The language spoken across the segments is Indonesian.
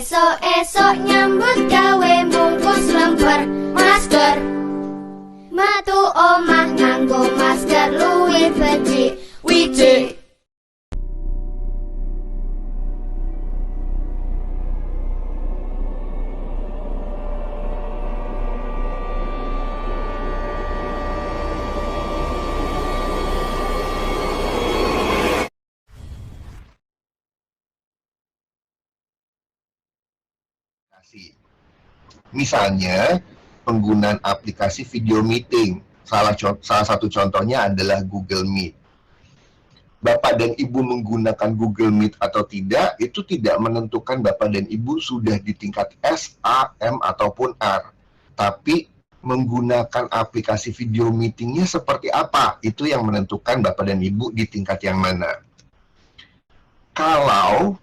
Esok-esok nyambut gawe mungkus lemper masker. Metu omah nganggo masker luwih becik. Wicik. Misalnya, penggunaan aplikasi video meeting. Salah satu contohnya adalah Google Meet. Bapak dan Ibu menggunakan Google Meet atau tidak, itu tidak menentukan Bapak dan Ibu sudah di tingkat S, A, M, ataupun R. Tapi, menggunakan aplikasi video meetingnya seperti apa, itu yang menentukan Bapak dan Ibu di tingkat yang mana. Kalau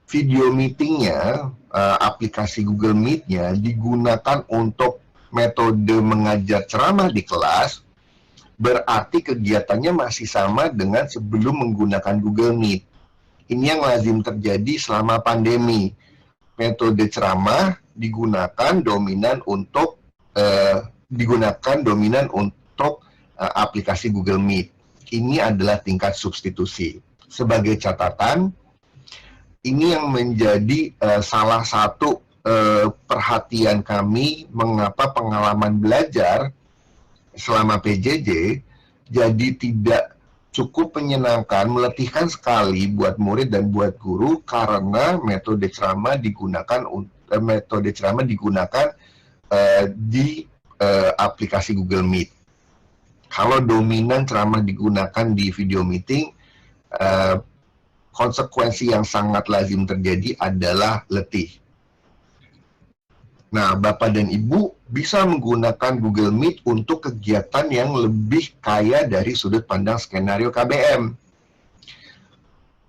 video meetingnya, aplikasi Google Meet-nya digunakan untuk metode mengajar ceramah di kelas, berarti kegiatannya masih sama dengan sebelum menggunakan Google Meet. Ini yang lazim terjadi selama pandemi. Metode ceramah digunakan dominan untuk aplikasi Google Meet. Ini adalah tingkat substitusi. Sebagai catatan, ini yang menjadi salah satu perhatian kami mengapa pengalaman belajar selama PJJ jadi tidak cukup menyenangkan, meletihkan sekali buat murid dan buat guru karena metode ceramah digunakan di aplikasi Google Meet. Kalau dominan ceramah digunakan di video meeting, konsekuensi yang sangat lazim terjadi adalah letih. Nah, Bapak dan Ibu bisa menggunakan Google Meet untuk kegiatan yang lebih kaya dari sudut pandang skenario KBM.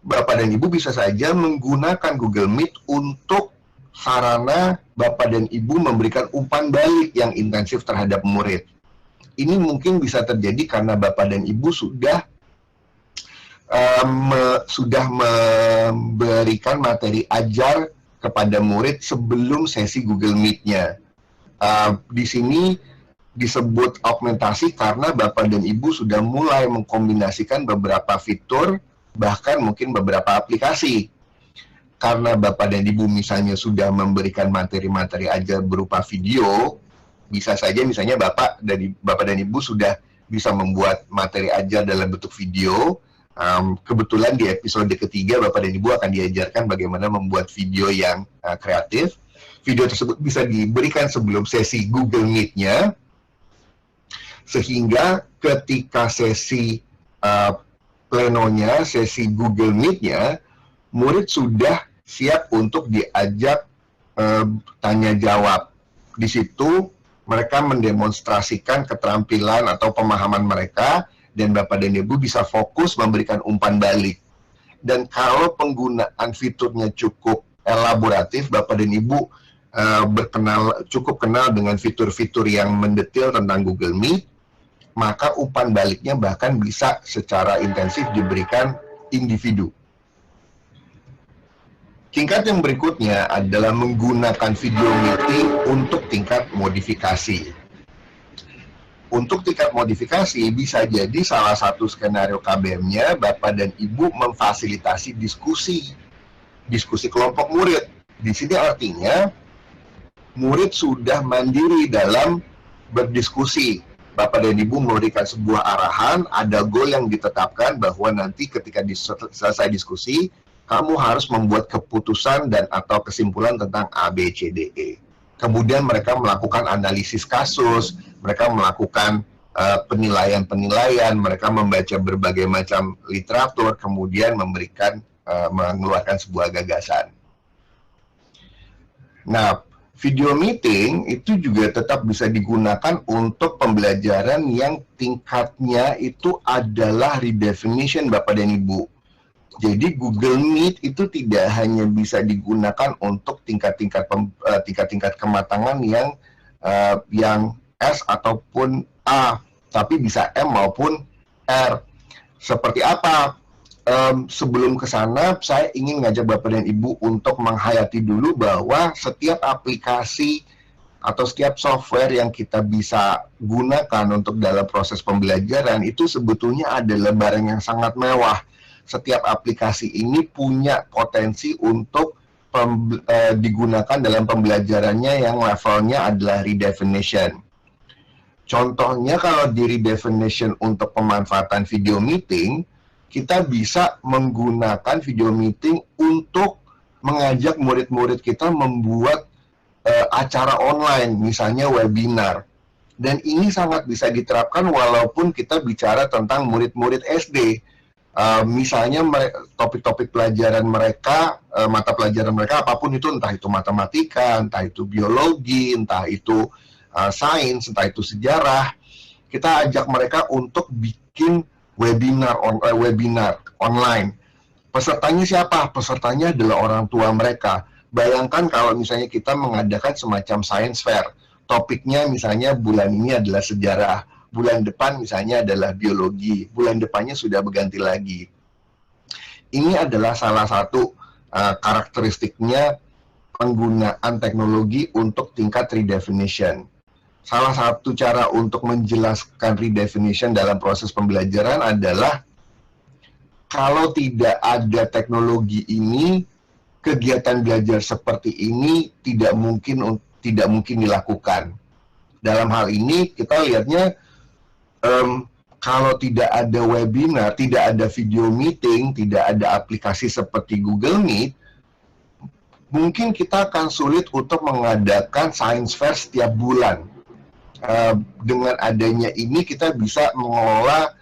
Bapak dan Ibu bisa saja menggunakan Google Meet untuk sarana Bapak dan Ibu memberikan umpan balik yang intensif terhadap murid. Ini mungkin bisa terjadi karena Bapak dan Ibu sudah memberikan materi ajar kepada murid sebelum sesi Google Meet-nya. Di sini disebut augmentasi karena Bapak dan Ibu sudah mulai mengkombinasikan beberapa fitur, bahkan mungkin beberapa aplikasi. Karena Bapak dan Ibu misalnya sudah memberikan materi-materi ajar berupa video, bisa saja misalnya Bapak dan Ibu sudah bisa membuat materi ajar dalam bentuk video. Kebetulan di episode ketiga Bapak dan Ibu akan diajarkan bagaimana membuat video yang kreatif. Video tersebut bisa diberikan sebelum sesi Google Meet-nya, sehingga ketika sesi plenonya, sesi Google Meet-nya, murid sudah siap untuk diajak tanya jawab. Di situ mereka mendemonstrasikan keterampilan atau pemahaman mereka, dan Bapak dan Ibu bisa fokus memberikan umpan balik. Dan kalau penggunaan fiturnya cukup elaboratif, Bapak dan Ibu cukup kenal dengan fitur-fitur yang mendetail tentang Google Meet, maka umpan baliknya bahkan bisa secara intensif diberikan individu. Tingkat yang berikutnya adalah menggunakan video meeting untuk tingkat modifikasi. Untuk tingkat modifikasi, bisa jadi salah satu skenario KBM-nya Bapak dan Ibu memfasilitasi diskusi kelompok murid. Di sini artinya murid sudah mandiri dalam berdiskusi. Bapak dan Ibu memberikan sebuah arahan, ada goal yang ditetapkan bahwa nanti ketika selesai diskusi, kamu harus membuat keputusan dan atau kesimpulan tentang A, B, C, D, E. Kemudian mereka melakukan analisis kasus, mereka melakukan penilaian-penilaian, mereka membaca berbagai macam literatur, kemudian mengeluarkan sebuah gagasan. Nah, video meeting itu juga tetap bisa digunakan untuk pembelajaran yang tingkatnya itu adalah redefinition Bapak dan Ibu. Jadi Google Meet itu tidak hanya bisa digunakan untuk tingkat-tingkat kematangan yang S ataupun A, tapi bisa M maupun R. Seperti apa? sebelum ke sana, saya ingin ngajak Bapak dan Ibu untuk menghayati dulu bahwa setiap aplikasi atau setiap software yang kita bisa gunakan untuk dalam proses pembelajaran itu sebetulnya adalah barang yang sangat mewah. Setiap aplikasi ini punya potensi untuk digunakan dalam pembelajarannya yang levelnya adalah redefinition. Contohnya kalau di redefinition untuk pemanfaatan video meeting, kita bisa menggunakan video meeting untuk mengajak murid-murid kita membuat acara online, misalnya webinar. Dan ini sangat bisa diterapkan walaupun kita bicara tentang murid-murid SD. Misalnya topik-topik pelajaran mereka, mata pelajaran mereka, apapun itu, entah itu matematika, entah itu biologi, entah itu sains, entah itu sejarah, kita ajak mereka untuk bikin webinar online. Pesertanya siapa? Pesertanya adalah orang tua mereka. Bayangkan kalau misalnya kita mengadakan semacam science fair. Topiknya misalnya bulan ini adalah sejarah, bulan depan misalnya adalah biologi, bulan depannya sudah berganti lagi. Ini adalah salah satu karakteristiknya penggunaan teknologi untuk tingkat redefinition. Salah satu cara untuk menjelaskan redefinition dalam proses pembelajaran adalah kalau tidak ada teknologi ini, kegiatan belajar seperti ini tidak mungkin dilakukan. Dalam hal ini kita lihatnya kalau tidak ada webinar, tidak ada video meeting, tidak ada aplikasi seperti Google Meet, mungkin kita akan sulit untuk mengadakan science fair setiap bulan. Dengan adanya ini kita bisa mengelola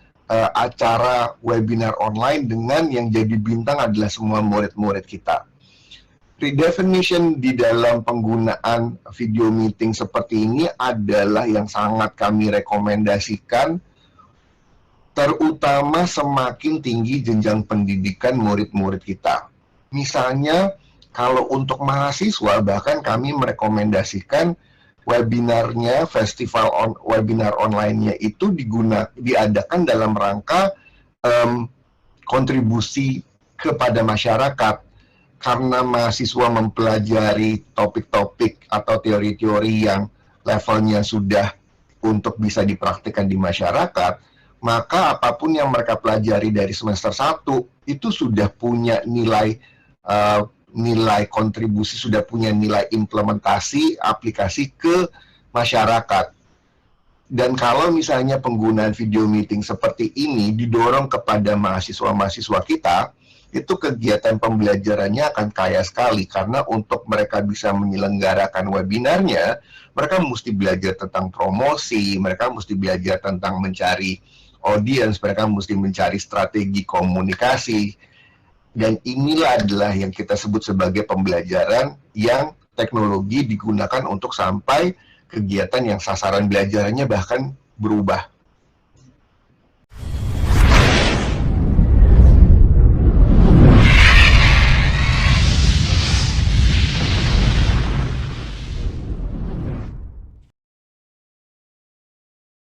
acara webinar online dengan yang jadi bintang adalah semua murid-murid kita. Redefinition di dalam penggunaan video meeting seperti ini adalah yang sangat kami rekomendasikan, terutama semakin tinggi jenjang pendidikan murid-murid kita. Misalnya, kalau untuk mahasiswa, bahkan kami merekomendasikan webinarnya, webinar online-nya itu diadakan dalam rangka kontribusi kepada masyarakat. Karena mahasiswa mempelajari topik-topik atau teori-teori yang levelnya sudah untuk bisa dipraktikkan di masyarakat, maka apapun yang mereka pelajari dari semester 1 itu sudah punya nilai kontribusi, sudah punya nilai implementasi aplikasi ke masyarakat. Dan kalau misalnya penggunaan video meeting seperti ini didorong kepada mahasiswa-mahasiswa kita, itu kegiatan pembelajarannya akan kaya sekali, karena untuk mereka bisa menyelenggarakan webinarnya, mereka mesti belajar tentang promosi, mereka mesti belajar tentang mencari audiens, mereka mesti mencari strategi komunikasi. Dan inilah adalah yang kita sebut sebagai pembelajaran yang teknologi digunakan untuk sampai kegiatan yang sasaran belajarannya bahkan berubah.